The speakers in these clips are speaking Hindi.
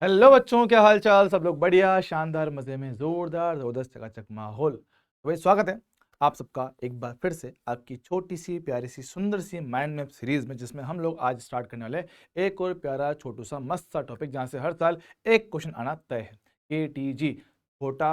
हेलो बच्चों, क्या हाल चाल। सब लोग बढ़िया, शानदार, मजे में, जोरदार जबरदस्त चकाचक माहौल। तो भाई स्वागत है आप सबका एक बार फिर से आपकी छोटी सी प्यारी सी सुंदर सी माइंड मैप सीरीज में, जिसमें हम लोग आज स्टार्ट करने वाले हैं एक और प्यारा छोटू सा मस्त सा टॉपिक, जहां से हर साल एक क्वेश्चन आना तय है। केटीजी छोटा,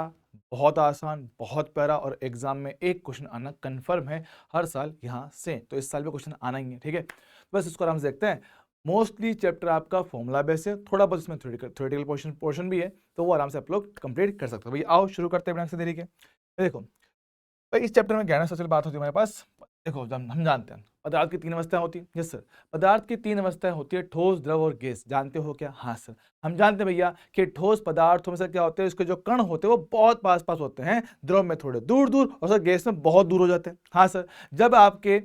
बहुत आसान, बहुत प्यारा, और एग्जाम में एक क्वेश्चन आना कंफर्म है हर साल यहाँ से। तो इस साल भी क्वेश्चन आना ही है, ठीक है। बस इसको आराम से देखते हैं। मोस्टली चैप्टर आपका फॉर्मूला बेस है, थोड़ा बहुत इसमें थ्योरेटिकल पोर्शन भी है, तो वो आराम से आप लोग कंप्लीट कर सकते हो। भैया आओ शुरू करते हैं बिना किसी देरी के। देखो भाई, इस चैप्टर में ज्ञान सबसे बात होती है हमारे पास। देखो जब हम जानते हैं पदार्थ की तीन अवस्थाएं होती है। यस सर, पदार्थ की तीन अवस्थाएं होती है, ठोस, द्रव और गैस। जानते हो क्या? हाँ सर, हम जानते हैं भैया कि ठोस पदार्थों में से क्या होते हैं, उसके जो कण होते हैं वो बहुत पास पास होते हैं, द्रव में थोड़े दूर दूर, और सर गैस में बहुत दूर हो जाते हैं। हाँ सर, जब आपके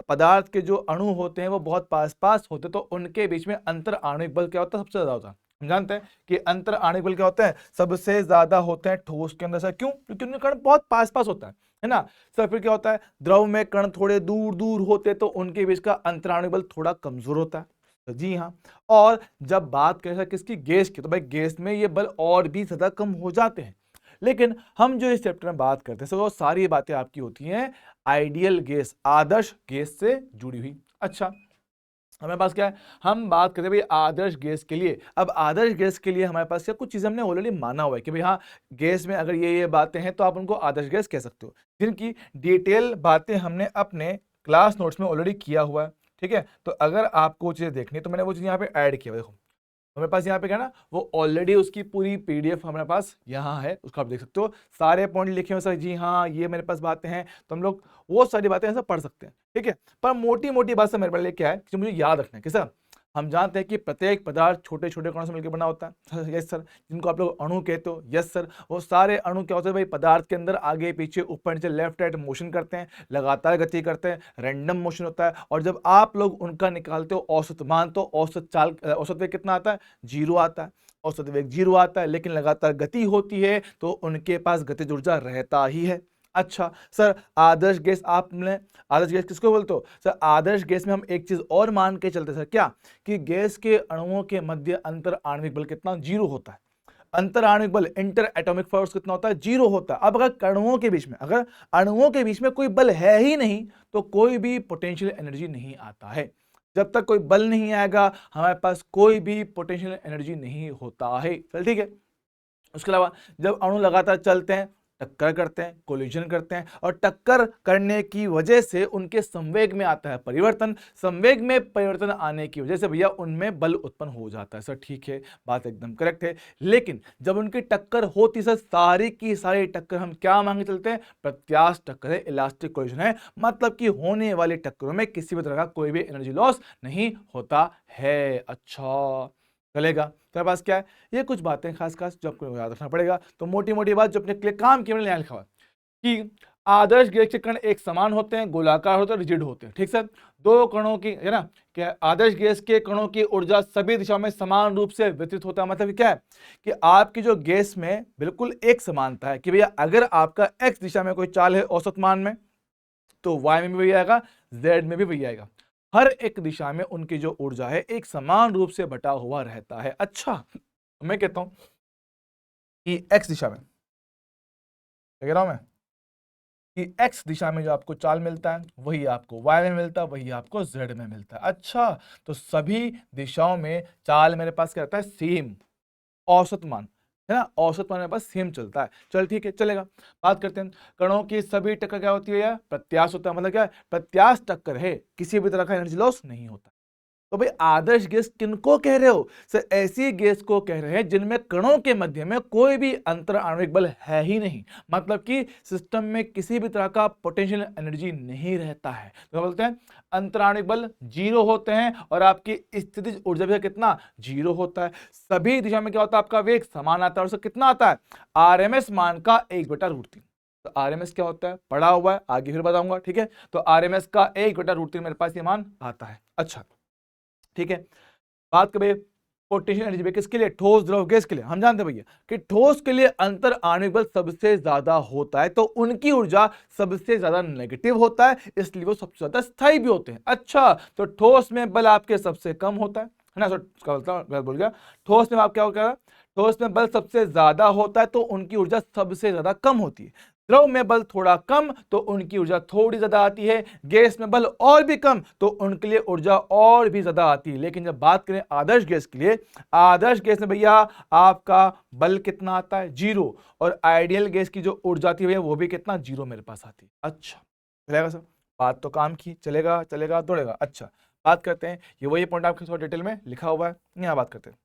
पदार्थ के जो अणु होते हैं वो बहुत पास पास होते हैं, तो उनके बीच में अंतर आणविक बल क्या होता है? सबसे ज्यादा होता है। हम जानते हैं कि अंतर आणविक बल क्या होता है? सबसे ज्यादा होते हैं ठोस के अंदर। सर क्यों? क्योंकि उनके कण बहुत पास पास होता है ना। सर फिर क्या होता है? द्रव में कण थोड़े दूर दूर होते हैं, तो उनके बीच का अंतर आणविक बल थोड़ा कमजोर होता है। तो जी हाँ। और जब बात करें सर किसकी? गैस की, तो भाई गैस में ये बल और भी ज्यादा कम हो जाते हैं। लेकिन हम जो इस चैप्टर में बात करते हैं सो वो सारी बातें आपकी होती हैं आइडियल गैस, आदर्श गैस से जुड़ी हुई। अच्छा, हमारे पास क्या है? हम बात करते हैं भाई आदर्श गैस के लिए। अब आदर्श गैस के लिए हमारे पास क्या कुछ चीजें हमने ऑलरेडी माना हुआ है कि भाई हाँ, गैस में अगर ये बातें हैं तो आप उनको आदर्श गैस कह सकते हो, जिनकी डिटेल बातें हमने अपने क्लास नोट्स में ऑलरेडी किया हुआ है। ठीक है, तो अगर आपको चीजें देखनी है तो मैंने वो चीज यहाँ पे ऐड किया हुआ है। देखो हमारे पास यहाँ पे क्या है ना, वो ऑलरेडी उसकी पूरी पीडीएफ हमारे पास यहाँ है, उसको आप देख सकते हो। सारे पॉइंट लिखे हुए सर, जी हाँ ये मेरे पास बातें हैं, तो हम लोग वो सारी बातें ऐसा पढ़ सकते हैं। ठीक है, पर मोटी मोटी बात से मेरे पास क्या है कि मुझे याद रखना है कि सर हम जानते हैं कि प्रत्येक पदार्थ छोटे छोटे कणों से मिलकर बना होता है। यस सर, जिनको आप लोग अणु कहते हो। यस सर, वो सारे अणु क्या होते हैं भाई? पदार्थ के अंदर आगे पीछे ऊपर नीचे लेफ्ट राइट मोशन करते हैं, लगातार गति करते हैं, रैंडम मोशन होता है। और जब आप लोग उनका निकालते हो औसत मान, तो औसत वेग कितना आता है? 0 आता है। औसत वेग 0 आता है, लेकिन लगातार गति होती है तो उनके पास गतिज ऊर्जा रहता ही है। अच्छा सर, आदर्श गैस आपने, आदर्श गैस किसको बोलते हो? सर आदर्श गैस में हम एक चीज और मान के चलते सर, क्या? कि गैस के अणुओं के मध्य अंतर आणविक बल कितना? 0 होता है। अंतर आणविक बल, इंटर एटॉमिक फोर्स कितना होता है? 0 होता है। अब अगर अणुओं के बीच में, अगर अणुओं के बीच में कोई बल है ही नहीं, तो कोई भी पोटेंशियल एनर्जी नहीं आता है। जब तक कोई बल नहीं आएगा हमारे पास कोई भी पोटेंशियल एनर्जी नहीं होता है। चल ठीक है। उसके अलावा जब अणु लगातार चलते हैं, टक्कर करते हैं, कोलिजन करते हैं, और टक्कर करने की वजह से उनके संवेग में आता है परिवर्तन। संवेग में परिवर्तन आने की वजह से भैया उनमें बल उत्पन्न हो जाता है। सर ठीक है, बात एकदम करेक्ट है। लेकिन जब उनकी टक्कर होती सर, सारी की सारी टक्कर हम क्या मांगे चलते हैं? प्रत्यास्थ टक्कर है, इलास्टिक कोलिजन है। मतलब कि होने वाली टक्करों में किसी भी तरह का कोई भी एनर्जी लॉस नहीं होता है। अच्छा चलेगा। तेरे पास क्या है? ये कुछ बातें खास खास जो आपको याद रखना पड़ेगा। तो मोटी मोटी बात जो अपने लिए काम की मैंने यहाँ लिखा हुआ है कि आदर्श गैस के कण एक समान होते हैं, गोलाकार होते हैं, रिजिड होते हैं। ठीक सर, दो कणों की है ना, क्या आदर्श गैस के कणों की ऊर्जा सभी दिशाओं में समान रूप से वितरित होता है। मतलब क्या है कि आपकी जो गैस में बिल्कुल एक समानता है कि भैया अगर आपका एक्स दिशा में कोई चाल है औसत मान में, तो वाई में भी वही आएगा, जेड में भी वही आएगा। हर एक दिशा में उनकी जो ऊर्जा है एक समान रूप से बटा हुआ रहता है। अच्छा, मैं कहता हूं कि एक्स दिशा में, कह रहा हूं मैं कि एक्स दिशा में जो आपको चाल मिलता है वही आपको वाई में मिलता है, वही आपको जेड में मिलता है। अच्छा, तो सभी दिशाओं में चाल मेरे पास क्या रहता है? सेम, औसत मान है ना, औसत मान मेरे पास सेम चलता है। चल ठीक है, चलेगा। बात करते हैं कणों की सभी टक्कर क्या होती है यार? प्रत्यास्थ होता है। मतलब क्या है? प्रत्यास्थ टक्कर है, किसी भी तरह का एनर्जी लॉस नहीं होता। तो भाई आदर्श गैस किनको कह रहे हो? सर ऐसी गैस को कह रहे हैं जिनमें कणों के मध्य में कोई भी अंतर आणविक बल है ही नहीं। मतलब कि सिस्टम में किसी भी तरह का पोटेंशियल एनर्जी नहीं रहता है। तो बोलते हैं अंतर आणविक बल 0 होते हैं, और आपकी स्थितिज ऊर्जा भी कितना? 0 होता है। सभी दिशा में क्या होता है? आपका वेग समान आता है। और कितना आता है? आरएमएस मान का 1/√3। तो आरएमएस क्या होता है पढ़ा हुआ है, आगे फिर बताऊंगा। ठीक है, तो आरएमएस का 1/√3 मेरे पास ये मान आता है। अच्छा ठीक है, बात करें पोटेंशियल एनर्जी किसके लिए? ठोस, द्रव, गैस के लिए। हम जानते हैं भैया कि ठोस के लिए अंतर आणविक बल सबसे ज्यादा होता है, तो उनकी ऊर्जा सबसे ज्यादा नेगेटिव होता है, इसलिए वो सबसे ज्यादा स्थायी भी होते हैं। अच्छा, तो ठोस में बल आपके सबसे कम होता है। है ना। गलत बोल गया। ठोस में आप क्या होगा, ठोस में बल सबसे ज्यादा होता है तो उनकी ऊर्जा सबसे ज्यादा कम होती है। द्रव में बल थोड़ा कम तो उनकी ऊर्जा थोड़ी ज्यादा आती है। गैस में बल और भी कम तो उनके लिए ऊर्जा और भी ज्यादा आती है। लेकिन जब बात करें आदर्श गैस के लिए, आदर्श गैस में भैया आपका बल कितना आता है, 0। और आइडियल गैस की जो ऊर्जा आती है भैया वो भी कितना, 0 मेरे पास आती है। अच्छा चलेगा सर, बात तो काम की, चलेगा चलेगा दौड़ेगा। अच्छा बात करते हैं, ये वही पॉइंट आपके थोड़ा डिटेल में लिखा हुआ है, यहाँ बात करते हैं।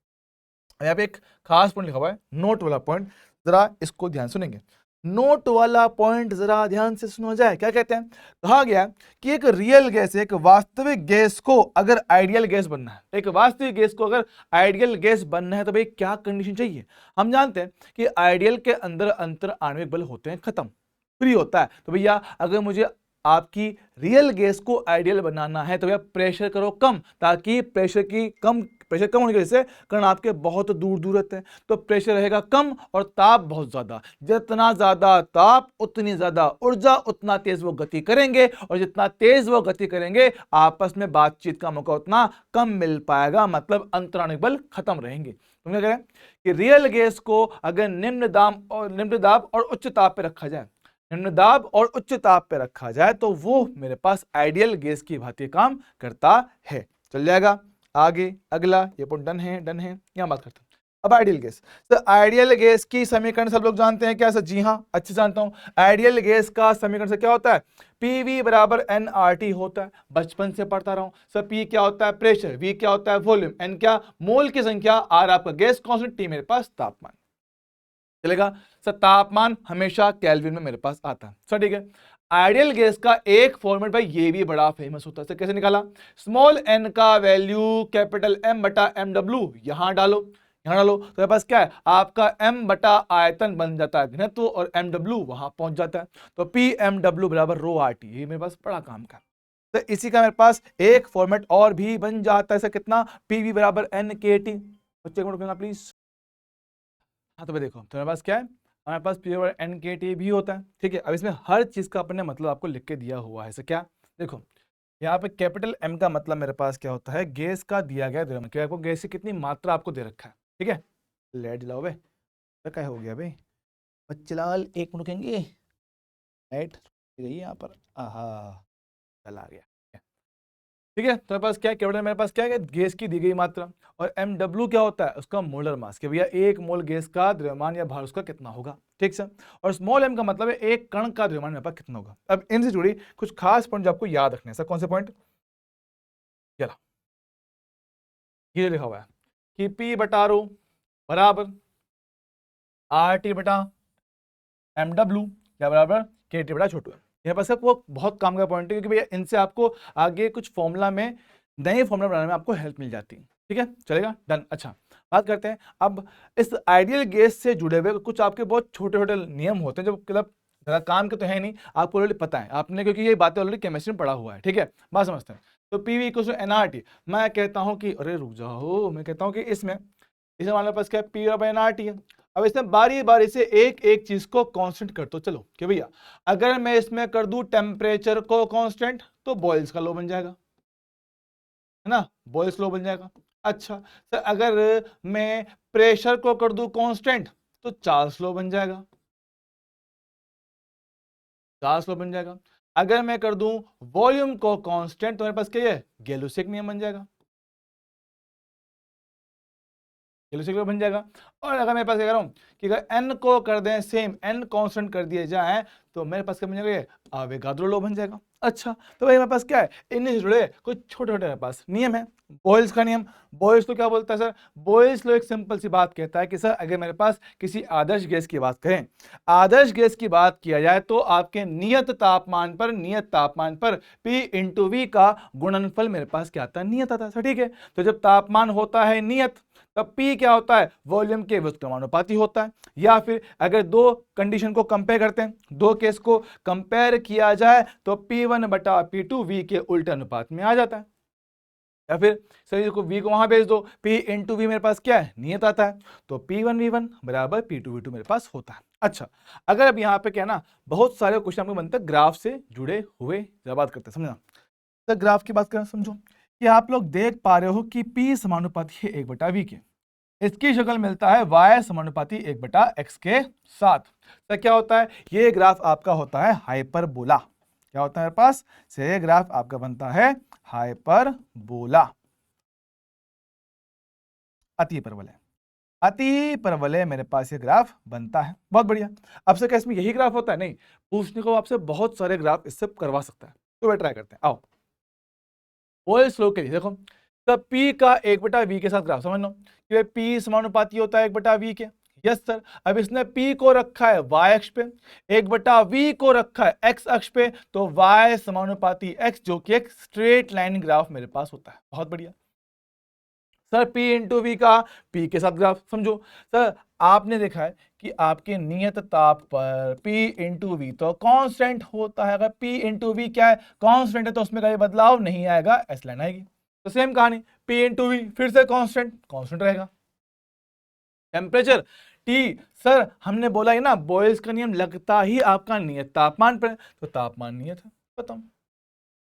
यहाँ पे एक खास पॉइंट लिखा हुआ है, नोट वाला पॉइंट, जरा इसको ध्यान सुनेंगे। नोट वाला पॉइंट जरा ध्यान से सुना जाए। क्या कहते हैं, कहा गया कि एक रियल गैस, एक वास्तविक गैस को अगर आइडियल गैस बनना है, एक वास्तविक गैस को अगर आइडियल गैस बनना है तो भाई क्या कंडीशन चाहिए। हम जानते हैं कि आइडियल के अंदर अंतर आणविक बल होते हैं खत्म, फ्री होता है। तो भैया अगर मुझे आपकी रियल गैस को आइडियल बनाना है तो भैया प्रेशर करो कम, ताकि प्रेशर कम होने की वजह से कण आपके बहुत दूर दूर रहते हैं, तो प्रेशर रहेगा कम और ताप बहुत ज्यादा। जितना ज्यादा ताप उतनी ज्यादा ऊर्जा, उतना तेज वो गति करेंगे, और जितना तेज वो गति करेंगे आपस में बातचीत का मौका उतना कम मिल पाएगा, मतलब अंतराणिक बल खत्म रहेंगे। तुम क्या करें कि रियल गैस को अगर निम्न दाब और उच्च ताप पे रखा जाए, निम्न दाब और उच्च ताप पे रखा जाए तो वो मेरे पास आइडियल गैस की भांति काम करता है। चल जाएगा आगे, अगला ये पॉइंट डन है, यहां बात करते हैं। अब आइडियल गैस, तो आइडियल गैस की समीकरण सब लोग जानते हैं क्या सर? जी हाँ, अच्छे जानता हूं। आइडियल गैस का समीकरण से क्या होता है, पीवी बराबर nRT होता है, बचपन से पढ़ता रहा हूं सर। पी क्या होता है, प्रेशर, वी क्या होता है, वॉल्यूम, एन क्या मोल की संख्या, आर आपका गैस कांस्टेंट, टी मेरे पास तापमान। चलेगा सर, तापमान हमेशा केल्विन में मेरे पास आता है सर, ठीक है। आइडियल गैस का एक फॉर्मेट भाई ये भी बड़ा फेमस होता है सर, कैसे निकाला, स्मॉल एन का वैल्यू कैपिटल एम बटा एम डब्ल्यू यहां डालो, तो मेरे पास क्या है आपका एम बटा आयतन बन जाता है घनत्व, और एम डब्ल्यू वहां पहुंच जाता है, तो पी एम डब्ल्यू बराबर रो आर टी, ये मेरे पास बड़ा काम का। तो इसी का मेरे पास एक फॉर्मेट और भी बन जाता है सर, कितना, पीवी बराबर एन के टी। बच्चे को प्लीज, हाँ तो भाई देखो, तो मेरे पास क्या है, हमारे पास पी और एन के टी भी होता है, ठीक है। अब इसमें हर चीज का अपने मतलब आपको लिख के दिया हुआ है। सर क्या, देखो यहाँ पे कैपिटल एम का मतलब मेरे पास क्या होता है, गैस का दिया गया द्रव्यमान, क्या आपको गैस की कितनी मात्रा आपको दे रखा है, ठीक है। लाइट जलाओ भाई, तो क्या हो गया भाई, बच्चे लाल एक मिनट रुकेंगे, लाइट गई यहाँ पर, आहा चला गया, ठीक है। तो मेरे पास क्या है, केवल मेरे पास क्या है, गैस की दी गई मात्रा, और एम डब्ल्यू क्या होता है, उसका मोलर मास, कि भैया एक मोल गैस का द्रव्यमान या भार उसका कितना होगा, ठीक सर। और स्मॉल एम का मतलब है एक कण का द्रव्यमान मेरे पास कितना होगा। अब इनसे जुड़ी कुछ खास पॉइंट जो आपको याद रखने हैं सर, कौन से पॉइंट, चला ये लिखा हुआ है कि पी बटा रो बराबर आर टी बटा एम डब्ल्यू या बराबर के टी बटा छोटू। यहाँ पर सब वो बहुत काम का पॉइंट है, क्योंकि भैया इनसे आपको आगे कुछ फॉर्मूला में, नए फॉर्मूला बनाने में आपको हेल्प मिल जाती है, ठीक है। चलेगा, डन। अच्छा बात करते हैं अब इस आइडियल गैस से जुड़े हुए कुछ आपके बहुत छोटे छोटे नियम होते हैं, जो मतलब ज़्यादा काम के तो है नहीं, आपको ऑलरेडी पता है आपने, क्योंकि ये बातें ऑलरेडी केमिस्ट्री में पढ़ा हुआ है, ठीक है। बात समझते हैं, तो पीवी इक्वल्स टू एनआरटी, मैं कहता हूँ कि, अरे रुक जाओ, मैं कहता हूँ कि इसमें हमारे पास क्या पी और एनआरटी है। अब इसमें बारी बारी से एक एक चीज को कांस्टेंट कर दो, चलो कि भैया अगर मैं इसमें कर दूं टेम्परेचर को कांस्टेंट तो बॉयल्स का लॉ बन जाएगा, है ना, बॉयल्स लॉ बन जाएगा। अच्छा तो अगर मैं प्रेशर को कर दूं कांस्टेंट तो चार्ल्स लॉ बन जाएगा, अगर मैं कर दूं वॉल्यूम को कांस्टेंट तो मेरे पास क्या है, गैलोसिक नियम बन जाएगा, बन जाएगा। और अगर मेरे पास कह रहा हूं कि अगर n को कर दें सेम, n कांस्टेंट कर दिए जाए तो मेरे पास क्या बन जाएगा, आवेगाद्रो लॉ बन जाएगा। अच्छा तो भाई मेरे पास क्या है, इनसे जुड़े कुछ छोटे छोटे मेरे पास नियम है। बॉयल्स का नियम, बॉयल्स तो क्या बोलता है सर, बॉयल्स लॉ एक सिंपल सी बात कहता है कि सर अगर मेरे पास किसी आदर्श गैस की बात करें, आदर्श गैस की बात किया जाए तो आपके नियत तापमान पर P इंटू वी का गुणनफल मेरे पास क्या आता है, नियत आता है सर, ठीक है। तो जब तापमान होता है नियत तब P क्या होता है, वॉल्यूम के व्युत्क्रमानुपाती होता है। या फिर अगर दो कंडीशन को कंपेयर करते हैं, दो केस को कंपेयर किया जाए तो P1 बटा P2 V के उल्टे अनुपात में आ जाता है। या फिर सर को V को वहां भेज दो, P इंटू वी मेरे पास क्या है, नियत आता है, तो P1V1 बराबर P2V2 मेरे पास होता है। अच्छा अगर अब यहाँ पे क्या ना, बहुत सारे क्वेश्चन आपको बनते हैं ग्राफ से जुड़े हुए, जब बात करते हैं समझना, तो ग्राफ की बात करें समझो कि आप लोग देख पा रहे हो कि P समानुपाती है 1/V के। इसकी शक्ल मिलता है y समानुपाती 1/x के साथ। तो क्या होता है, ये ग्राफ आपका होता है हाइपरबोला। क्या होता है मेरे पास से, ये ग्राफ आपका बनता है हाइपरबोला, अति परवलय। अति परवलय मेरे पास ये ग्राफ बनता है। बहुत बढ़िया। अब से क्या इसमें यही ग्राफ होता है? नहीं, पूछने को आपसे बहुत सारे ग्राफ इससे करवा सकता है। तो वे ट्राई करते हैं, आओ। बोयल स्लो के लिए देखो, तब P का 1/V के साथ ग्राफ समझ लो कि P समानुपाती होता है 1/V के। Yes sir. अब इसने P को रखा है y अक्ष पे, 1/V को रखा है x अक्ष पे, तो y समानुपाती x, जो कि एक स्ट्रेट लाइन ग्राफ मेरे पास होता है। बहुत बढ़िया सर। P इंटू वी का P के साथ ग्राफ समझो। सर आपने देखा है कि आपके नियत ताप पर P इंटू वी तो कांस्टेंट होता है। अगर P इंटू वी क्या है, कांस्टेंट है, तो उसमें कोई बदलाव नहीं आएगा, एस लाइन आएगी। तो सेम कहानी, P इंटू वी फिर से कांस्टेंट रहेगा। टेम्परेचर T, सर हमने बोला है ना, बॉयल्स का नियम लगता ही आपका नियत तापमान पर, तो तापमान नियत है। बताओ,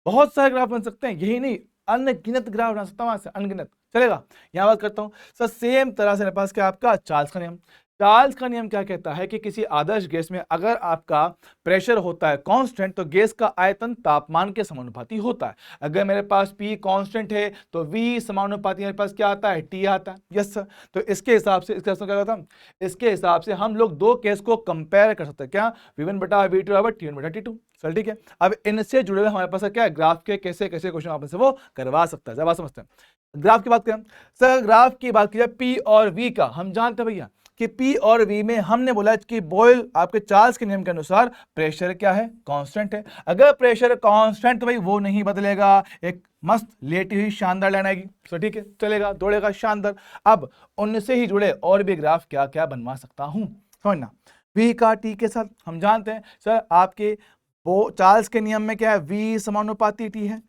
बहुत सारे ग्राफ बन सकते हैं, यही नहीं अनगिनत ग्राफ बना सकता हूं, वहां से अनगिनत। चलेगा, यहां बात करता हूं सर। सेम तरह से मेरे पास क्या आपका चार्ल्स का नियम। चार्ल्स का नियम क्या कहता है कि किसी आदर्श गैस में अगर आपका प्रेशर होता है कांस्टेंट, तो गैस का आयतन तापमान के समानुपाती होता है। अगर मेरे पास P कांस्टेंट है तो V समानुपाती मेरे पास क्या आता है, T आता है। Yes sir. तो इसके हिसाब से क्या कहता है, इसके हिसाब से हम लोग दो केस को कंपेयर कर सकते हैं। क्या, V1/V2 बराबर T1/T2। चल ठीक है। अब इनसे जुड़े हुए हमारे पास क्या है, ग्राफ के कैसे कैसे क्वेश्चन आपसे वो करवा सकता है। जब आप समझते हैं ग्राफ की बात करें सर, ग्राफ की बात की जाए P और V का, हम जानते हैं भैया कि P और V में हमने बोला कि बॉयल आपके चार्ल्स के नियम के अनुसार प्रेशर क्या है, कांस्टेंट है। अगर प्रेशर कांस्टेंट तो भाई वो नहीं बदलेगा, एक मस्त लेटी हुई शानदार लाइन आएगी। तो ठीक है, चलेगा, दौड़ेगा, शानदार। अब उनसे ही जुड़े और भी ग्राफ क्या क्या बनवा सकता हूं, समझना। V का T के साथ हम जानते हैं सर, आपके वो चार्ल्स के नियम में क्या है, V समानुपाती T है।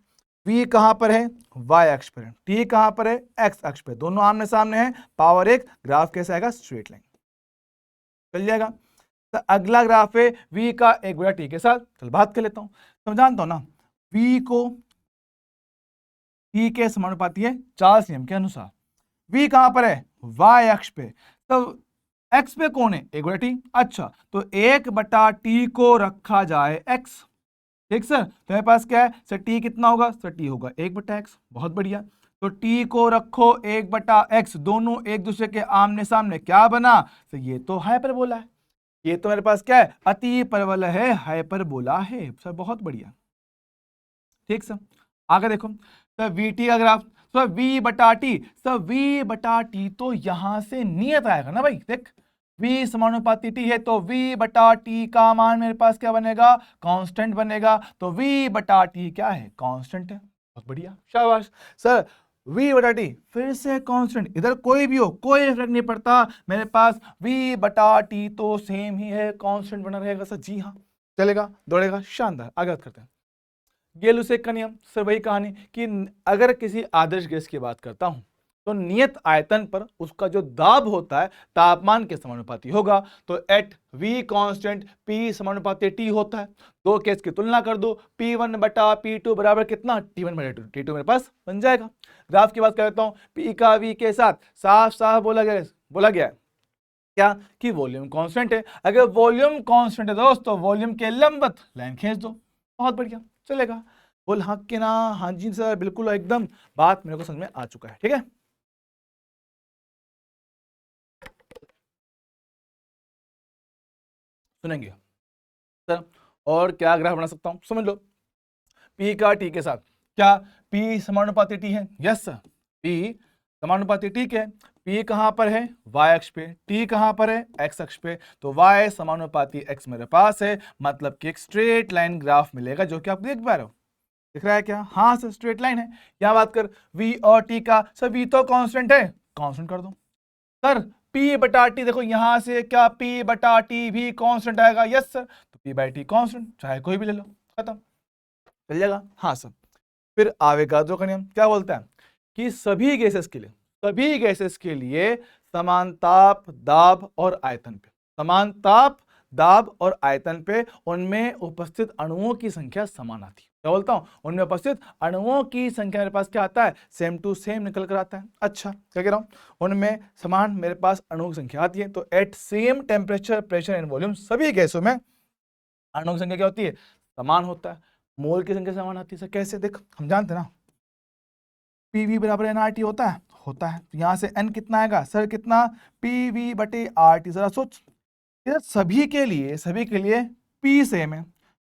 V कहां पर है, y अक्ष पर है। T कहां पर है, x अक्ष पे। दोनों आमने सामने हैं, पावर 1, ग्राफ कैसे आएगा, स्ट्रेट लाइन। चल जाएगा। तो अगला ग्राफ है V का 1/T के साथ। चल बात कर लेता हूं। तो जानता हूं ना, V को T के समानुपाती है चार्ल्स नियम के अनुसार। V कहां पर है, y अक्ष पे। तो x पे कौन है, 1/T। अच्छा, तो 1/T को रखा जाए x। ठीक सर। तो मेरे पास क्या है सर, T कितना होगा सर, T होगा 1/x। बहुत बढ़िया। तो T को रखो 1/x, दोनों एक दूसरे के आमने सामने, क्या बना सर, ये तो हाइपरबोला है। ये तो मेरे पास क्या है, अति परवलय है, हाइपरबोला है सर। बहुत बढ़िया। ठीक सर। आगे देखो सर, VT का graph. Sir V/T, sir V/T तो यहां से नियत आएगा ना भाई। देख, V समानुपाती T है तो V/T का मान मेरे पास क्या बनेगा, कांस्टेंट बनेगा। तो V/T क्या है, कांस्टेंट है। बहुत बढ़िया, शाबाश सर। V/T फिर से कांस्टेंट, इधर कोई भी हो कोई फर्क नहीं पड़ता, मेरे पास V/T तो सेम ही है, कांस्टेंट बना रहेगा सर। जी हाँ, चलेगा, दौड़ेगा, शानदार। आगे बात करते हैं। गेलुसेक का नियम सर, वही कहानी कि अगर किसी आदर्श गैस की बात करता हूं तो नियत आयतन पर उसका जो दाब होता है तापमान के समानुपाती होगा। तो एट V कांस्टेंट P समानुपाती T होता है। दो केस की तुलना कर दो, P1/P2 बराबर कितना, T1/T2। T2 मेरे पास बन जाएगा। ग्राफ की बात करता हूं, P का V के साथ साफ साफ बोला गया है क्या, कि वॉल्यूम कांस्टेंट है। अगर वॉल्यूम कांस्टेंट है दोस्तों, वॉल्यूम के लंबवत लाइन खींच दो। बहुत बढ़िया, चलेगा। बोल हाँ कि ना, हाँ जी सर, बिल्कुल एकदम, बात मेरे को समझ में आ चुका है। ठीक है, सुनेंगे सर। और क्या ग्राफ बना सकता हूं, समझ लो। P का T के साथ, क्या P समानुपाती T है, यस सर। P समानुपाती T के, P कहां पर है, y अक्ष पे, T कहां पर है, x अक्ष पे। तो y समानुपाती x मेरे पास है, मतलब कि एक स्ट्रेट लाइन ग्राफ मिलेगा, जो कि आप देख पा रहे हो। दिख रहा है क्या, हाँ सर, स्ट्रेट लाइन है। यहां बात कर V और T का, सर V तो कांस्टेंट है, कांस्टेंट कर दो। सर P/T देखो, यहां से क्या P/T भी कांस्टेंट आएगा, यस सर। तो P/T कांस्टेंट, चाहे कोई भी ले लो, खत्म, चल जाएगा। हाँ सर। फिर आवेगाद्रो का नियम क्या बोलता है कि सभी गैसेस के लिए समान ताप, दाब और आयतन पे, समान ताप, दाब और आयतन पे उनमें उपस्थित अणुओं की संख्या समान आती है। क्या बोलता हूँ, उनमें उपस्थित अणुओं की संख्या मेरे पास क्या आता है, सेम टू सेम निकल कर आता है। अच्छा क्या कह रहा हूँ, उनमें समान मेरे पास अणुओं की संख्या आती है। तो at same temperature, pressure and volume सभी गैसों में अणुओं की संख्या क्या होती है, समान होता है। मोल की संख्या समान आती है। सर कैसे, देख हम जानते हैं ना पीवी बराबर एनआरटी होता है, तो यहाँ से एन कितना आएगा सर, कितना पीवी बटे आरटी। जरा सोच, इधर सभी के लिए पी सेम है,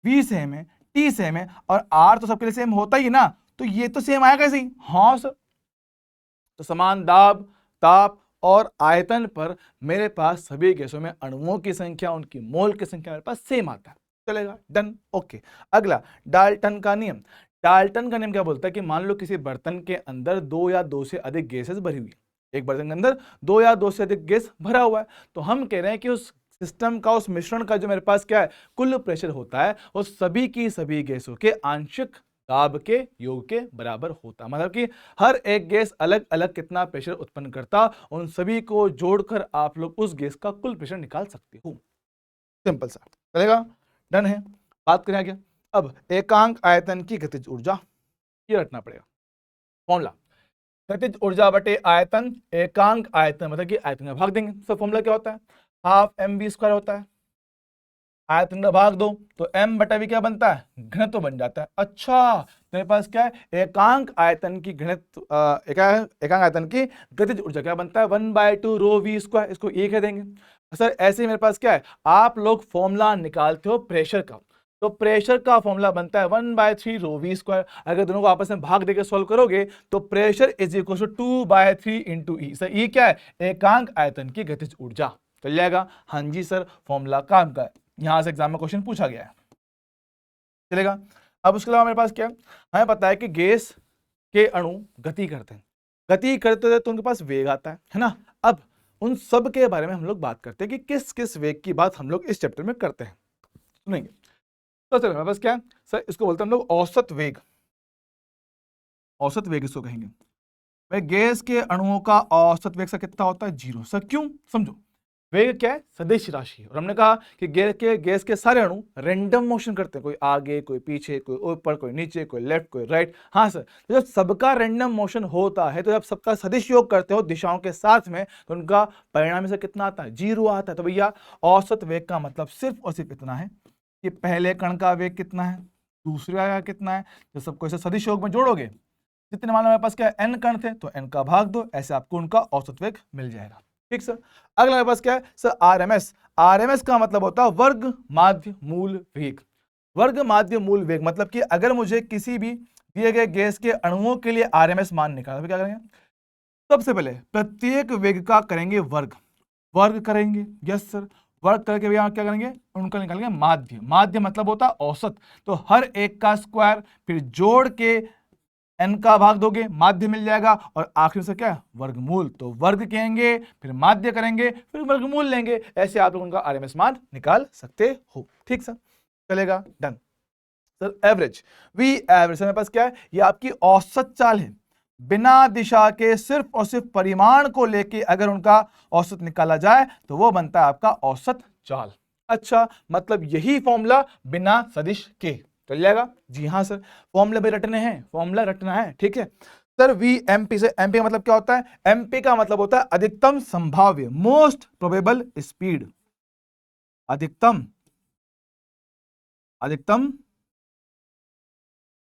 वी सेम है, टी सेम है और आर तो सबके लिए सेम होता ही ना, तो ये तो सेम आएगा ऐसे ही। हाँ सर, तो समान दाब, ताप और आयतन पर मेरे पास सभी गैसों में अणुओं की संख्या, उनकी मोल की संख्या मेरे पास सेम आता है। चलेगा, डन, ओके। अगला डाल्टन का नियम। डाल्टन का नियम क्या बोलता है कि मान लो किसी बर्तन के अंदर दो या दो से अधिक गैसेस भरी हुई है, एक बर्तन के अंदर दो या दो से अधिक गैस भरा हुआ है, तो हम कह रहे हैं कि उस सिस्टम का, उस मिश्रण का जो मेरे पास क्या है कुल प्रेशर होता है, वो सभी की सभी गैसों के आंशिक दाब के योग के बराबर होता। मतलब कि हर एक गैस अलग अलग कितना प्रेशर उत्पन्न करता, उन सभी को जोड़कर आप लोग उस गैस का कुल प्रेशर निकाल सकते हो। सिंपल सा, चलेगा, डन है। बात करें क्या, अब एकांक आयतन की गतिज ऊर्जा, ये रखना पड़ेगा फॉर्मूला। गतिज ऊर्जा बटे आयतन, एकांक आयतन मतलब कि आयतन का भाग देंगे। सब फॉर्मूला क्या होता है, हाफ mv² होता है, आयतन का भाग दो तो m बटा वी क्या बनता है, घनत्व तो बन जाता है। अच्छा, मेरे पास क्या है, एकांक आयतन की घनत्व, एकांक आयतन की गतिज ऊर्जा क्या बनता है, 1/2 रो वी स्क्वायर, इसको ये कह देंगे। सर ऐसे ही मेरे पास क्या है, आप लोग फॉर्मूला निकालते हो प्रेशर का, तो प्रेशर का फॉर्मूला बनता है 1/3 रो वी स्क्वायर। अगर दोनों को आपस में भाग देकर सॉल्व करोगे तो pressure is equal to 2/3 into E. Sir ये क्या है, एकांक आयतन की गतिज ऊर्जा। चल जाएगा, हाँ जी सर, फॉर्मूला काम का है, यहां से एग्जाम में क्वेश्चन पूछा गया है। चलेगा, अब उसके अलावा मेरे पास क्या है, हमें पता है कि गैस के अणु गति करते हैं, गति करते हैं तो उनके पास वेग आता है ना। अब उन सब के बारे में हम लोग बात करते हैं कि किस किस वेग की बात हम लोग इस चैप्टर में करते हैं, सुनेंगे। तो चलो मेरे पास क्या है सर, इसको बोलते हैं हम लोग औसत वेग। औसत वेग इसको कहेंगे भाई, गैस के अणुओं का औसत वेग सर कितना होता है, 0। सर क्यों, समझो, वेग क्या है, सदिश राशि है, और हमने कहा कि गैस के सारे अणु रैंडम मोशन करते हैं, कोई आगे, कोई पीछे, कोई ऊपर, कोई नीचे, कोई लेफ्ट, कोई राइट। हाँ सर, तो जब सबका रैंडम मोशन होता है, तो जब सबका सदिश योग करते हो दिशाओं के साथ में, तो उनका परिणाम से कितना आता है, 0 आता है। तो भैया औसत वेग का मतलब सिर्फ और सिर्फ इतना है कि पहले कण का वेग कितना है, दूसरे का कितना है, जब सबको ऐसे सदिश योग में जोड़ोगे, जितने मान लो मेरे पास क्या है n कण थे, तो n का भाग दो, ऐसे आपको उनका औसत वेग मिल जाएगा। ठीक सर, अगला मेरे पास क्या है सर, आरएमएस। आरएमएस का मतलब होता है वर्ग माध्य मूल वेग। वर्ग माध्य मूल वेग मतलब कि अगर मुझे किसी भी दिए गए गैस के अणुओं के लिए आरएमएस मान निकालना, तो क्या करेंगे, सबसे पहले प्रत्येक वेग का करेंगे वर्ग, वर्ग करेंगे, यस सर, वर्ग करके भैया क्या करेंगे, उनका निकालेंगे माध्य। माध्य मतलब होता है औसत, तो हर एक का स्क्वायर फिर जोड़ के n का भाग दोगे, माध्य मिल जाएगा, और आखिर से क्या, वर्गमूल। तो वर्ग कहेंगे, फिर माध्य करेंगे, फिर वर्गमूल लेंगे, ऐसे आप लोग उनका आरएमएस मान निकाल सकते हो। ठीक सर, चलेगा, done. Sir average, we average मेरे पास क्या है, ये आपकी औसत चाल है, बिना दिशा के सिर्फ और सिर्फ परिमाण को लेके अगर उनका औसत निकाला जाए तो वो बनता है आपका औसत चाल। अच्छा, मतलब यही फॉर्मूला बिना सदिश के चल जाएगा। जी हाँ सर, फॉर्मूला भी रटने हैं, फॉर्मूला रटना है, ठीक है सर। वी एमपी से, एमपी का मतलब क्या होता है, एमपी का मतलब होता है अधिकतम संभाव्य, मोस्ट प्रोबेबल स्पीड। अधिकतम अधिकतम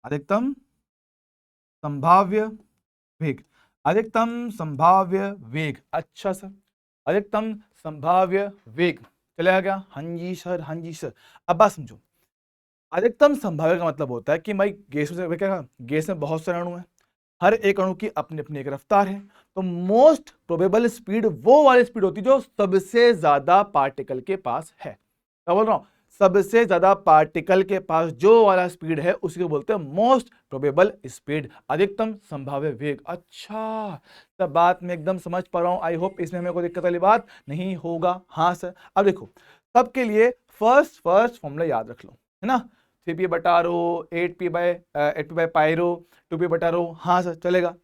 अधिकतम संभाव्य वेग, अधिकतम संभाव्य वेग। अच्छा सर, अधिकतम संभाव्य वेग चलेगा क्या, हाँ जी सर, हाँ जी सर। अब बात समझो, अधिकतम संभाव्य का मतलब होता है कि भाई गैस में क्या, गैस में बहुत सारे अणु हैं, हर एक अणु की अपनी अपनी एक रफ्तार है, तो मोस्ट प्रोबेबल स्पीड वो वाली स्पीड होती है जो सबसे ज्यादा पार्टिकल के पास है। क्या बोल रहा हूं, सबसे ज्यादा पार्टिकल के पास जो वाला स्पीड है उसी को बोलते हैं मोस्ट प्रोबेबल स्पीड, अधिकतम संभाव्य वेग। अच्छा, सब बात में एकदम समझ पा रहा हूं, आई होप इसमें हमें कोई दिक्कत वाली बात नहीं होगा। हाँ सर, अब देखो सबके लिए फर्स्ट फॉर्मूला याद रख लो, है ना, 3p बटा रो, 8p बाय पायरो, 2p बटा रो। हाँ सर, चलेगा।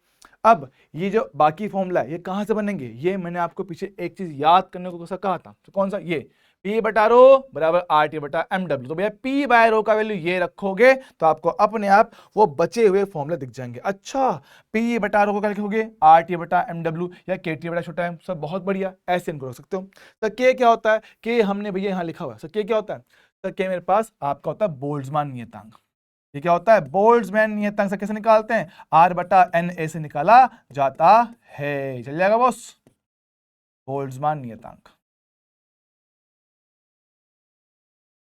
अब ये जो बाकी फॉर्मूला है ये कहां से बनेंगे, ये मैंने आपको पीछे एक चीज याद करने को कहा था, तो कौन सा, ये P बटा रो बराबर RT बटा MW। तो भैया P बाय रो का वैल्यू ये रखोगे तो आपको अपने आप वो बचे हुए फॉर्मूले दिख जाएंगे। अच्छा, P बटा रो को क्या लिखोगे, RT बटा MW या KT बटा छोटा m, सब बहुत बढ़िया, ऐसे इनको रख सकते हो। तो K क्या होता है, K हमने भैया यहाँ लिखा हुआ है। सर K क्या होता है, सर K मेरे पास आपका होता है बोल्ट्जमान नियतांक। ये क्या होता है, बोल्ट्जमान नियतांक से कैसे निकालते हैं, R बटा NA से निकाला जाता है। चल जाएगा बॉस, बोल्ट्जमान नियतांक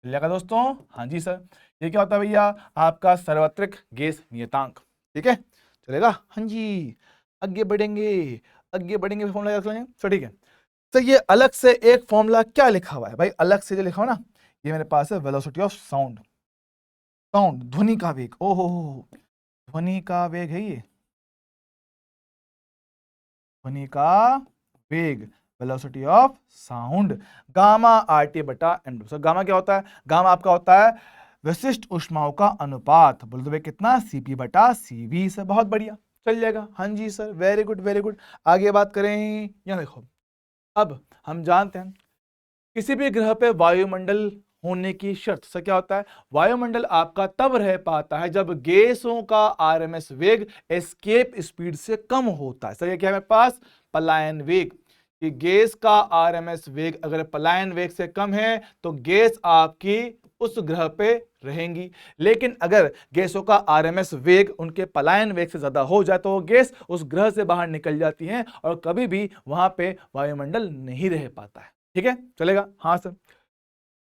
चल जाएगा दोस्तों। हाँ जी सर, ये क्या होता है भैया, आपका सार्वत्रिक गैस नियतांक। ठीक है, चलेगा। हाँ जी, आगे बढ़ेंगे, आगे बढ़ेंगे, फॉर्मूला याद करेंगे। सर ठीक है, तो ये अलग से एक फॉर्मूला क्या लिखा हुआ है भाई, अलग से जो लिखा हुआ ना, ये मेरे पास है वेलोसिटी ऑफ साउंड। साउंड ध्वनि का वेग, ओहो ध्वनि का वेग है ये, ध्वनि का वेग, velocity of sound, gamma RT बटा MW। सर गामा क्या होता है, गामा आपका होता है विशिष्ट ऊष्माओं का अनुपात। बोल दो भाई कितना, CP बटा CV। सर बहुत बढ़िया, चल जाएगा। हाँ जी sir, very good very good. आगे बात करें, यहाँ देखो, अब हम जानते हैं किसी भी ग्रह पे वायुमंडल होने की शर्त से क्या होता है, वायुमंडल आपका तब रह पाता है जब गैसों का RMS वेग एस्केप स्पीड से कम होता है। सर ये क्या है मेरे पास, पलायन वेग, कि गैस का RMS वेग अगर पलायन वेग से कम है तो गैस आपकी उस ग्रह पे रहेंगी, लेकिन अगर गैसों का RMS वेग उनके पलायन वेग से ज्यादा हो जाए तो वो गैस उस ग्रह से बाहर निकल जाती है और कभी भी वहां पे वायुमंडल नहीं रह पाता है। ठीक है, चलेगा। हाँ सर,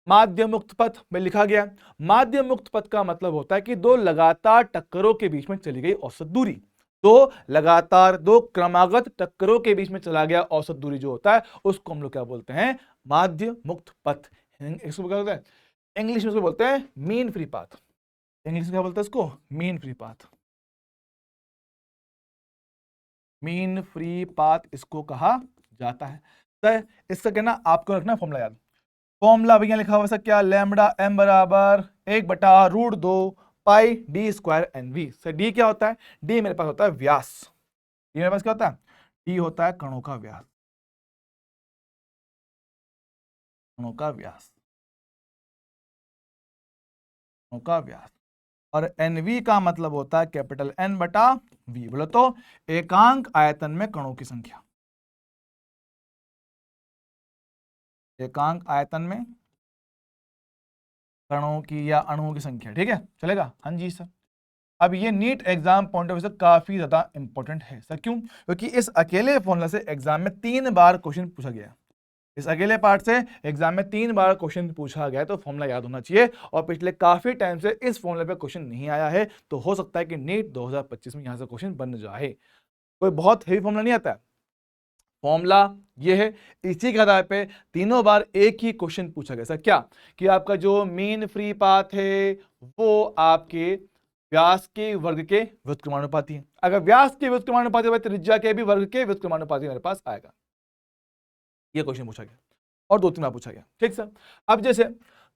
माध्य मुक्त पथ में लिखा गया, माध्य मुक्त पथ का मतलब होता है कि दो लगातार टक्करों के बीच में चली गई औसत दूरी, दो लगातार दो क्रमागत टक्करों के बीच में चला गया औसत दूरी जो होता है उसको हम लोग क्या बोलते हैं, माध्य मुक्त पथ। इसको क्या बोलते हैं, इंग्लिश में इसको बोलते हैं मीन फ्री पाथ। इंग्लिश में क्या बोलते हैं इसको, mean free path, mean free path इसको कहा जाता है। तो इसका कहना आपको रखना फॉर्मूला याद, फॉर्मूला भैया लिखा हुआ क्या, लैम्बडा m बराबर 1/√2 पाई d square NV। Sir D क्या होता है, डी मेरे पास होता है व्यास, डी मेरे पास क्या होता है, डी होता है कणों का व्यास, कणों का व्यास, कणों का व्यास। और NV का मतलब होता है कैपिटल N बटा V। बोलो तो एकांक आयतन में कणों की संख्या, एकांक आयतन में कणों की या अणुओं की संख्या। ठीक है, चलेगा। हाँ जी सर, अब ये NEET exam point of view से काफी ज्यादा इंपॉर्टेंट है। सर क्यों, क्योंकि इस अकेले फॉर्मूला से एग्जाम में 3 बार क्वेश्चन पूछा गया है, इस अकेले पार्ट से एग्जाम में 3 बार क्वेश्चन पूछा गया है, तो फॉर्मूला याद होना चाहिए। और पिछले काफी टाइम से इस फॉर्मूले पे क्वेश्चन नहीं आया है, तो हो सकता है कि नीट 2025 में यहां से क्वेश्चन बन जाए। कोई बहुत हेवी फॉर्मूला नहीं आता है, फॉर्मूला ये है, इसी के आधार पे तीनों बार एक ही क्वेश्चन पूछा गया। सर क्या, कि आपका जो मीन फ्री पाथ है वो आपके व्यास के वर्ग के व्युत्क्रमानुपाती है। अगर व्यास के व्युत्क्रमानुपाती है तो त्रिज्या के भी वर्ग के व्युत्क्रमानुपाती मेरे पास आएगा। ये क्वेश्चन पूछा गया और 2-3 बार पूछा गया। ठीक सर, अब जैसे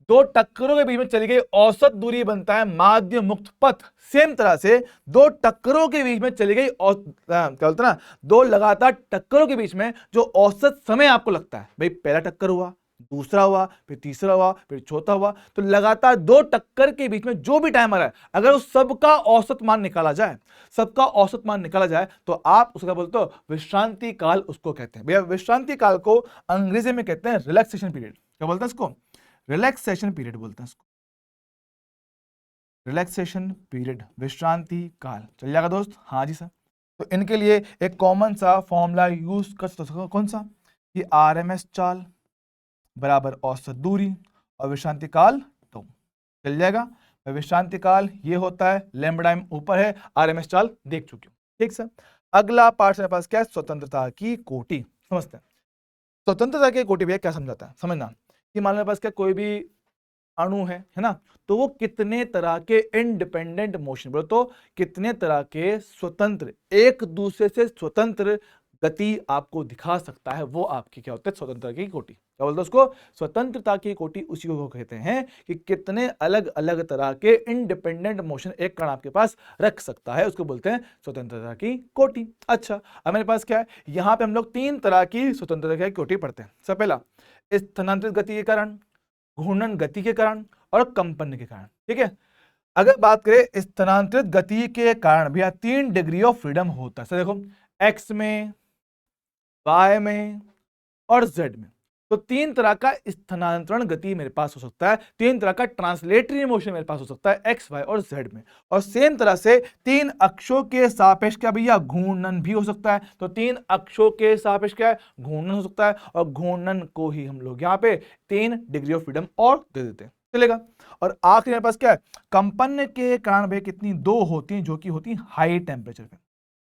दो टक्करों के बीच में चली गई औसत दूरी बनता है माध्य मुक्त पथ, सेम तरह से दो टक्करों के बीच में चली गई क्या बोलते ना, दो लगातार टक्करों के बीच में जो औसत समय आपको लगता है, भाई पहला टक्कर हुआ, दूसरा हुआ, फिर तीसरा हुआ, फिर चौथा हुआ, तो लगातार दो टक्कर के बीच में जो भी टाइम आ रहा है अगर उस सबका औसत मान निकाला जाए, सबका औसत मान निकाला जाए तो आप उसका बोलते हो विश्रांति काल, उसको कहते हैं भैया, विश्रांति काल को अंग्रेजी में कहते हैं रिलैक्सेशन पीरियड। क्या बोलते हैं इसको, रिलैक्सेशन पीरियड बोलते हैं इसको, रिलैक्सेशन पीरियड, विश्रांति काल। चल जाएगा दोस्त। हाँ जी सर, तो इनके लिए एक कॉमन सा फॉर्मूला यूज कर सकते हो, कौन सा, कि RMS चाल बराबर औसत दूरी और विश्रांति काल तो चल जाएगा। विश्रांति काल ये होता है लैम्बडा m ऊपर है, RMS चाल देख चुके हो। ठीक सर, अगला पार्ट मेरे पास क्या है, स्वतंत्रता की कोटि। समझते हैं स्वतंत्रता की कोटि भैया क्या समझाता है, समझना कि मान लो मेरे पास क्या कोई भी अणु है ना, तो वो कितने तरह के इंडिपेंडेंट मोशन, बोलो तो कितने तरह के स्वतंत्र, एक दूसरे से स्वतंत्र गति आपको दिखा सकता है, वो आपकी क्या होता है स्वतंत्रता की कोटि। क्या बोलते हैं उसको? स्वतंत्रता की कोटि उसी को कहते हैं कि कितने अलग अलग तरह के इंडिपेंडेंट मोशन एक कण आपके पास रख सकता है, उसको बोलते हैं स्वतंत्रता की कोटि। अच्छा, अब मेरे पास क्या है, यहां पे हम लोग 3 तरह की स्वतंत्रता की कोटि पढ़ते हैं। सबसे पहला स्थानांतरित गति के कारण, घूर्णन गति के कारण और कंपन के कारण। ठीक है, अगर बात करें स्थानांतरित गति के कारण भैया 3 डिग्री ऑफ फ्रीडम होता है। देखो एक्स में, वाई में और जेड में, तो 3 तरह का स्थानांतरण गति मेरे पास हो सकता है, 3 तरह का ट्रांसलेटरी मोशन मेरे पास हो सकता है एक्स, वाई और जेड में। और सेम तरह से 3 अक्षों के सापेक्ष क्या भैया, घूर्णन भी हो सकता है। तो 3 अक्षों के सापेक्ष क्या है, घूर्णन हो सकता है, और घूर्णन को ही हम लोग यहाँ पे 3 डिग्री ऑफ फ्रीडम और दे देते हैं, चलेगा। और आखिरी मेरे पास क्या है, कंपन के कारण भैया कितनी, 2 होती हैं, जो कि होती है हाई टेम्परेचर पे।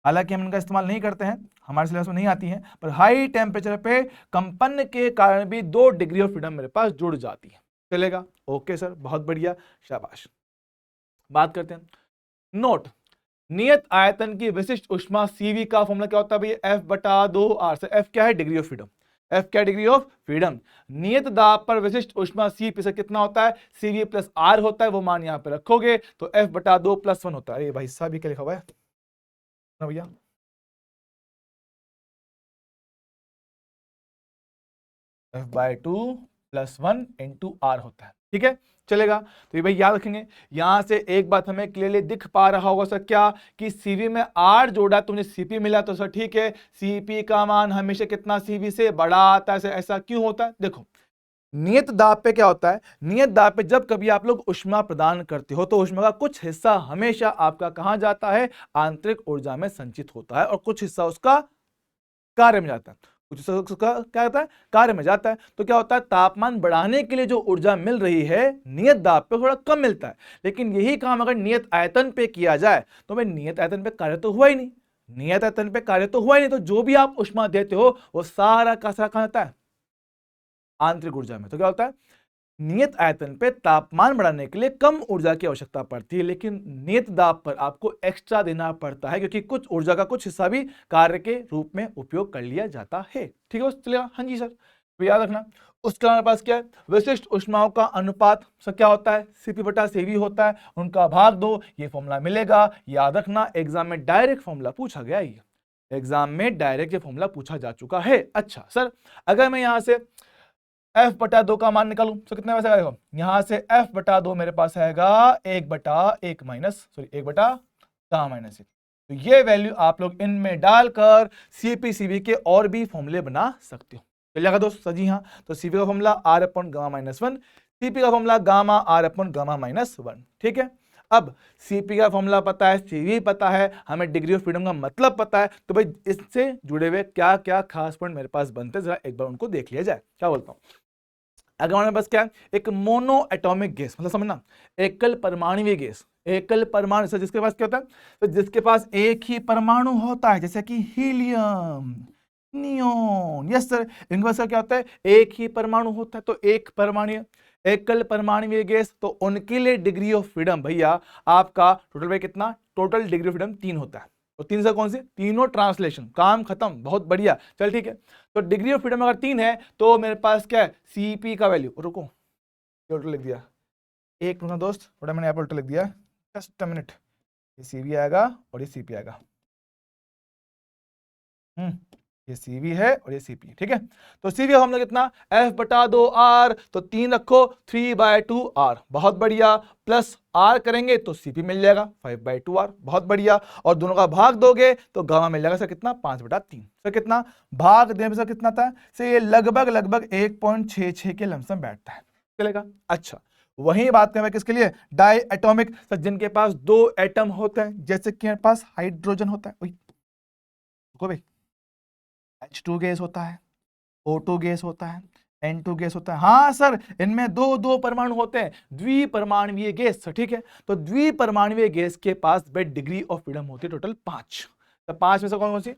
हालांकि हम इनका इस्तेमाल नहीं करते हैं, हमारे सिलेबस में नहीं आती है, पर हाई टेम्परेचर पे कंपन के कारण भी 2 डिग्री ऑफ फ्रीडम मेरे पास जुड़ जाती है, चलेगा। ओके सर, बहुत बढ़िया, शाबाश। बात करते हैं नोट, नियत आयतन की विशिष्ट ऊष्मा CV का फॉर्मूला क्या होता है भैया, F/2R से। F क्या है, डिग्री ऑफ फ्रीडम, F क्या डिग्री ऑफ फ्रीडम। नियत दाब पर विशिष्ट ऊष्मा C से कितना होता है, CV + R होता है, वो मान यहां पे रखोगे तो F/2 + 1 होता है। अरे भाई साहब ये क्या लिखा हुआ है ना भैया, F/2 + 1 × R होता है, ठीक है, चलेगा। तो ये भाई याद रखेंगे। यहां से एक बात हमें क्लियरली दिख पा रहा होगा सर, क्या कि CV में R जोड़ा तो मुझे CP मिला, तो सर ठीक है, CP का मान हमेशा कितना CV से बड़ा आता है, ऐसा क्यों होता है? देखो नियत दाब पे क्या होता है, नियत दाब पे जब कभी आप लोग ऊष्मा प्रदान करते हो तो ऊष्मा का कुछ हिस्सा हमेशा आपका कहां जाता है, आंतरिक ऊर्जा में संचित होता है, और कुछ हिस्सा उसका कार्य में जाता है, कुछ हिस्सा उसका क्या होता है, कार्य में जाता है। तो क्या होता है, तापमान बढ़ाने के लिए जो ऊर्जा मिल रही है नियत दाब पे थोड़ा कम मिलता है, लेकिन यही काम अगर नियत आयतन पे किया जाए तो भाई नियत आयतन पे कार्य तो हुआ ही नहीं, नियत आयतन पे कार्य तो हुआ ही नहीं, तो जो भी आप ऊष्मा देते हो वो सारा का सारा कहां जाता है, आंतरिक ऊर्जा में। तो क्या होता है, नियत आयतन पे तापमान बढ़ाने के लिए कम ऊर्जा की आवश्यकता पड़ती है, लेकिन नियत दाब पर आपको एक्स्ट्रा देना पड़ता है, क्योंकि कुछ ऊर्जा का कुछ हिस्सा भी कार्य के रूप में उपयोग कर लिया जाता है। ठीक है, चलेगा, हाँ जी सर। तो याद रखना उसके हमारे पास क्या है, विशिष्ट ऊष्माओं का अनुपात सर क्या होता है, CP/CV होता है, उनका भाग 2, ये फॉर्मूला मिलेगा। याद रखना एग्जाम में डायरेक्ट फॉर्मूला पूछा गया, ये एग्जाम में डायरेक्ट ये फॉर्मूला पूछा जा चुका है। अच्छा सर, अगर मैं यहां से F/2 का मान निकालूं तो कितने पास आएगा, यहां से F/2 मेरे पास आएगा 1/1 माइनस, सॉरी 1/1। तो ये वैल्यू आप लोग इनमें डालकर CP/CV के और भी फॉर्मूले बना सकते हो, चलिएगा दोस्त। सजी हाँ, तो CV का फॉर्मूला R/γ-1, CP का फॉर्मूला गामा R/γ-1, ठीक है। अब CP का फॉर्मूला पता है, CV पता है, हमें डिग्री ऑफ फ्रीडम का मतलब पता है, तो भाई इससे जुड़े हुए क्या क्या खास पॉइंट मेरे पास बनते हैं, जरा एक बार उनको देख लिया जाए। क्या बोलता हूं, अगर हमारे पास क्या है, एक मोनो एटॉमिक गैस, मतलब समझना एकल परमाणुवीय गैस, एकल परमाणु से जिसके पास क्या होता है, तो जिसके पास एक ही परमाणु होता है, जैसे कि हीलियम, नियोन, यस सर, इनके पास क्या होता है, एक ही परमाणु होता है। तो एक परमाणु एकल परमाणुवीय गैस, तो उनके लिए डिग्री ऑफ फ्रीडम भैया आपका टोटल भाई कितना, टोटल डिग्री ऑफ फ्रीडम 3 होता है। तो 3 से कौन सी, तीनों ट्रांसलेशन, काम खत्म, बहुत बढ़िया, चल ठीक है। तो डिग्री ऑफ फ्रीडम अगर 3 है तो मेरे पास क्या है, CP का वैल्यू, रुको ये उल्टा लिख दिया, एक मिनट दोस्त, थोड़ा मैंने यहाँ पर उल्टा लिख दिया, जस्ट अ मिनट, ये CV आएगा और ये CP आएगा, ये CV है और ये CP, ठीक है। तो CV हम लोग कितना, F/2R, तो 3 रखो, 3/2R, बहुत बढ़िया, प्लस R करेंगे तो CP मिल जाएगा 5/2R, बहुत बढ़िया, और दोनों का भाग दोगे तो गामा मिल जाएगा सर कितना, 5/3। सर कितना भाग देने से कितना था, से ये लगभग 1.66 के लमसम बैठता है, चलेगा। अच्छा, वही बात करें किसके लिए, डाई एटॉमिक, सर जिनके पास 2 एटम होते हैं, जैसे कि मेरे पास हाइड्रोजन होता है, भाई H2 गैस होता है, O2 गैस होता है, N2 गैस होता है, हाँ सर इनमें 2 परमाणु होते हैं, द्विपरमाणुवीय गैस, ठीक है। तो द्विपरमाणुवीय गैस के पास बेड डिग्री ऑफ फ्रीडम होती है टोटल 5। तो 5 में से कौन कौन सी,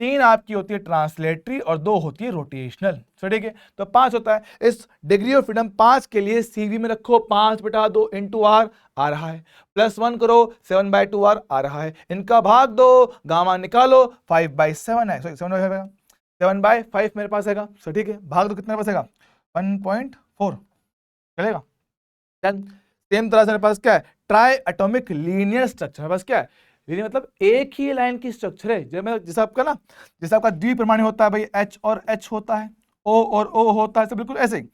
3 आपकी होती है ट्रांसलेटरी और 2 होती है रोटेशनल, ठीक है। तो 5 होता है। इस डिग्री ऑफ फ्रीडम 5 के लिए CV में रखो 5/2 × R आ रहा है, +1 करो 7/2R आ रहा है, इनका भाग दो, गामा निकालो, 5/7 है, सॉरी 7/5 मेरे पास आएगा, सर ठीक है, भाग दो कितने पास आएगा, 1.4 चलेगा। देन सेम तरह से मेरे पास क्या है, ट्राई एटॉमिक लीनियर स्ट्रक्चर। मेरे पास क्या है, लीनियर मतलब एक ही लाइन की स्ट्रक्चर है। जैसे आपका ना, जैसे आपका द्विपरमाणु होता है भाई, H और H होता है, O और O होता है, सब बिल्कुल ऐसे ही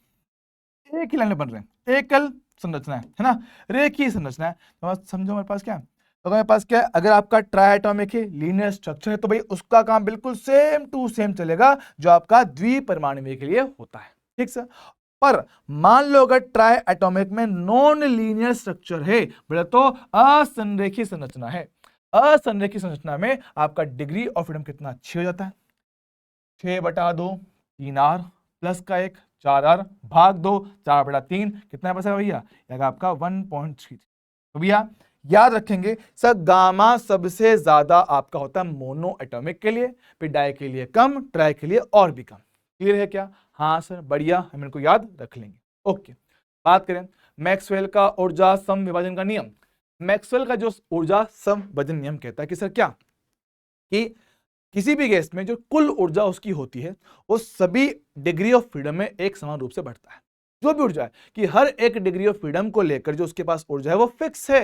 एक ही लाइन में बन रहे हैं, एकल संरचना है ना, रेखीय संरचना है। तो समझो मेरे पास क्या है, तो मेरे पास क्या है, अगर आपका ट्राई एटॉमिक है, लीनियर स्ट्रक्चर है, तो भाई उसका काम बिल्कुल सेम टू सेम चलेगा जो आपका द्विपरमाणु के लिए होता है, ठीक से। पर मान लो अगर ट्राई एटॉमिक में नॉन लीनियर स्ट्रक्चर है, बोले तो असंरेखीय संरचना है, असंरेखीय संरचना में आपका डिग्री ऑफ फ्रीडम कितना, 6 हो जाता है। 6/2 3R प्लस का 1 4R भाग 2 4/3 कितना बचा भैया, आपका 1.3। तो भैया याद रखेंगे सर, गामा सबसे ज्यादा आपका होता है मोनो एटॉमिक के लिए, फिर डाई के लिए कम, ट्राई के लिए और भी कम। क्लियर है क्या? हाँ सर, बढ़िया, हम इनको याद रख लेंगे। ओके, बात करें मैक्सवेल का ऊर्जा समविभाजन का नियम। मैक्सवेल का जो ऊर्जा समविभाजन नियम कहता है कि सर क्या, कि किसी भी गैस में जो कुल ऊर्जा उसकी होती है वो सभी डिग्री ऑफ फ्रीडम में एक समान रूप से बढ़ता है। जो भी ऊर्जा है कि हर एक डिग्री ऑफ फ्रीडम को लेकर जो उसके पास ऊर्जा है वो फिक्स है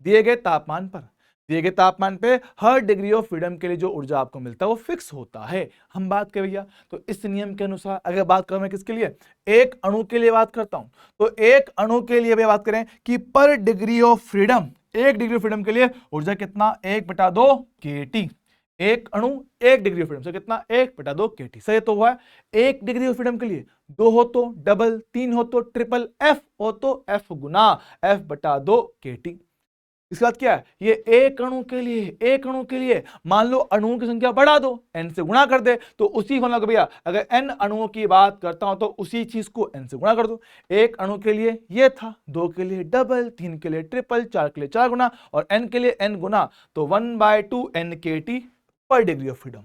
दिए गए तापमान पर। दिए गए तापमान पे हर डिग्री ऑफ फ्रीडम के लिए जो ऊर्जा आपको मिलता है वो फिक्स होता है। हम बात करें भैया तो इस नियम के अनुसार अगर बात करूं मैं किसके लिए, एक अणु के लिए बात करता हूं, तो एक अणु के लिए बात करें कि पर डिग्री ऑफ फ्रीडम, एक डिग्री ऑफ फ्रीडम के लिए ऊर्जा कितना, 1/2 kT। एक अणु एक डिग्री ऑफ फ्रीडम से कितना, 1/2 kT। सही तो हुआ है। एक डिग्री ऑफ फ्रीडम के लिए 2 हो तो डबल, 3 हो तो ट्रिपल, F हो तो F गुना F/2 kT। इसके बाद क्या है, ये एक अणु के लिए, एक अणु के लिए मान लो अणुओं की संख्या बढ़ा दो, n से गुणा कर दे, तो उसी फॉर्मूला को भैया अगर n अणुओं की बात करता हूं तो उसी चीज को n से गुणा कर दो। एक अणु के लिए ये था, 2 के लिए डबल, 3 के लिए ट्रिपल, 4 के लिए 4 गुना और n के लिए n गुना, तो 1/2 n kT पर degree of freedom.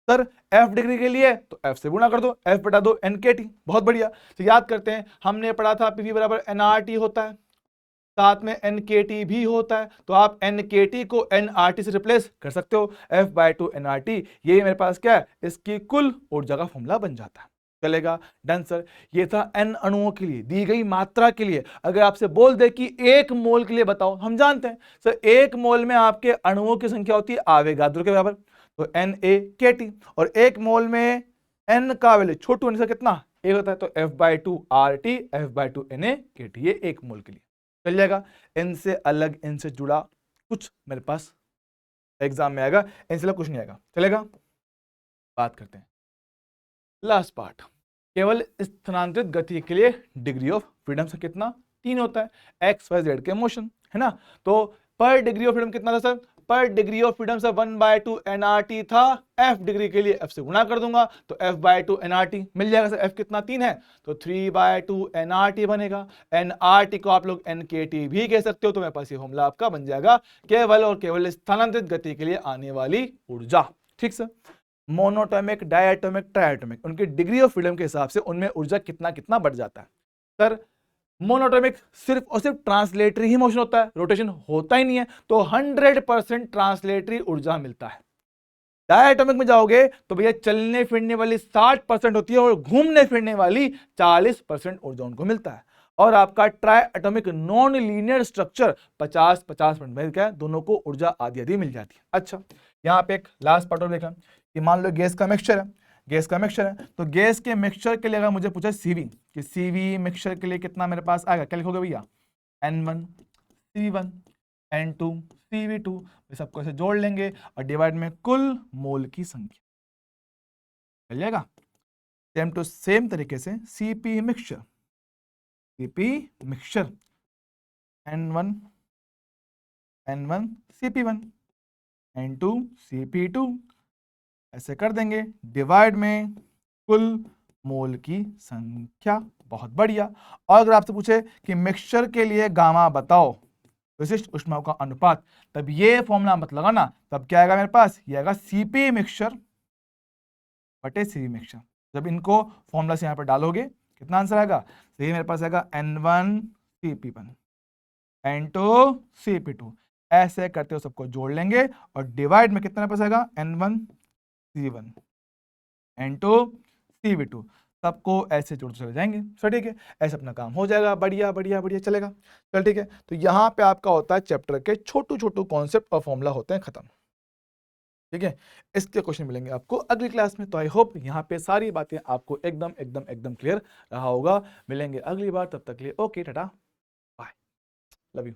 Sir f degree के लिए तो f से गुणा कर दो, F/2 n kT। बहुत बढ़िया। तो याद करते हैं, हमने पढ़ा था PV बराबर nRT होता है, साथ में nkt भी होता है, तो आप nkt को nRT से रिप्लेस कर सकते हो, F/2 nRT। ये मेरे पास क्या है, इसकी कुल ऊर्जा का फॉर्मूला बन जाता है। चलेगा, डन सर। ये था n अणुओं के लिए दी गई मात्रा के लिए। अगर आपसे बोल दे कि 1 मोल के लिए बताओ, हम जानते हैं सर 1 मोल में आपके अणुओं की संख्या होती है आवेगाद्रो के बराबर, तो NaKT, और 1 मोल में n का वैल्यू छोटू होने से कितना, 1 होता है, तो F/2 RT F/2 NaKT, ये 1 मोल के लिए चल जाएगा। इनसे अलग, इनसे जुड़ा कुछ मेरे पास एग्जाम में आएगा, इनसे अलग कुछ नहीं आएगा। चलेगा, बात करते हैं लास्ट पार्ट। केवल स्थानांतरित गति के लिए डिग्री ऑफ फ्रीडम से कितना, 3 होता है, एक्स वाई जेड के मोशन, है ना। तो पर डिग्री ऑफ फ्रीडम कितना था सर, पर डिग्री ऑफ फ्रीडम से 1/2 nRT था, f डिग्री के लिए f से गुणा कर दूंगा तो F/2 nRT मिल जाएगा सर। f कितना, 3 है, तो 3/2 nRT बनेगा। nRT को आप लोग nKT भी कह सकते हो, तो मेरे पास ये फॉर्मूला आपका बन जाएगा केवल और केवल स्थानांतरित गति के लिए आने वाली ऊर्जा। ठीक सर, मोनोटॉमिक, डायटोमिक, ट्राइटोमिक, उनकी डिग्री ऑफ फ्रीडम के हिसाब से उनमें ऊर्जा कितना कितना बढ़ जाता है। सर मोनोटॉमिक सिर्फ और सिर्फ ट्रांसलेटरी ही मोशन होता है, रोटेशन होता ही नहीं है, तो 100% ट्रांसलेटरी ऊर्जा मिलता है। डायटोमिक में जाओगे तो भैया चलने फिरने वाली 60% होती है और घूमने फिरने वाली 40% ऊर्जा उनको मिलता है। और आपका try atomic non linear structure 50-50% में क्या है, दोनों को ऊर्जा आधी आधी मिल जाती है। अच्छा, यहाँ पे एक लास्ट पार्ट और देखा कि मान लो गैस का मिक्सचर है, गैस का मिक्सचर है, तो गैस के मिक्सचर के लिए अगर मुझे पूछा सीवी, कि सीवी मिक्सचर के लिए कितना मेरे पास आएगा, क्या लिखोगे भैया, N1 CV1 N2 CV2, सबको ऐसे जोड़ लेंगे और डिवाइड में कुल मोल की संख्या चल जाएगा। सेम टू सेम तरीके से CP mixture, CP mixture N1 CP1 N2 CP2, ऐसे कर देंगे, डिवाइड में कुल मोल की संख्या। बहुत बढ़िया। और अगर आपसे पूछे कि मिक्सचर के लिए गामा बताओ, विशिष्ट ऊष्माओं का अनुपात, तब ये फॉर्मूला मत लगाना, तब क्या आएगा मेरे पास, ये आएगा CP मिक्सचर बटे CV मिक्सचर। जब इनको फॉर्मूला से यहां पर डालोगे कितना आंसर आएगा, तो ये मेरे पास आएगा N1 CP1 N2 CP2, ऐसे करते हो सबको जोड़ लेंगे और डिवाइड में कितना मेरे पास आएगा, N1 CV1 N2 CV2। सबको ऐसे जोड़ते चले जाएंगे। चल ठीक है, ऐसे अपना काम हो जाएगा, बढ़िया बढ़िया बढ़िया चलेगा। चल ठीक है, तो यहाँ पे आपका होता है चैप्टर के छोटू छोटू कॉन्सेप्ट और फॉर्मूला होते हैं खत्म। ठीक है, इसके क्वेश्चन मिलेंगे आपको अगली क्लास में। तो आई होप यहाँ पे सारी बातें आपको एकदम एकदम एकदम क्लियर रहा होगा। मिलेंगे अगली बार, तब तक के लिए okay tata bye, love you.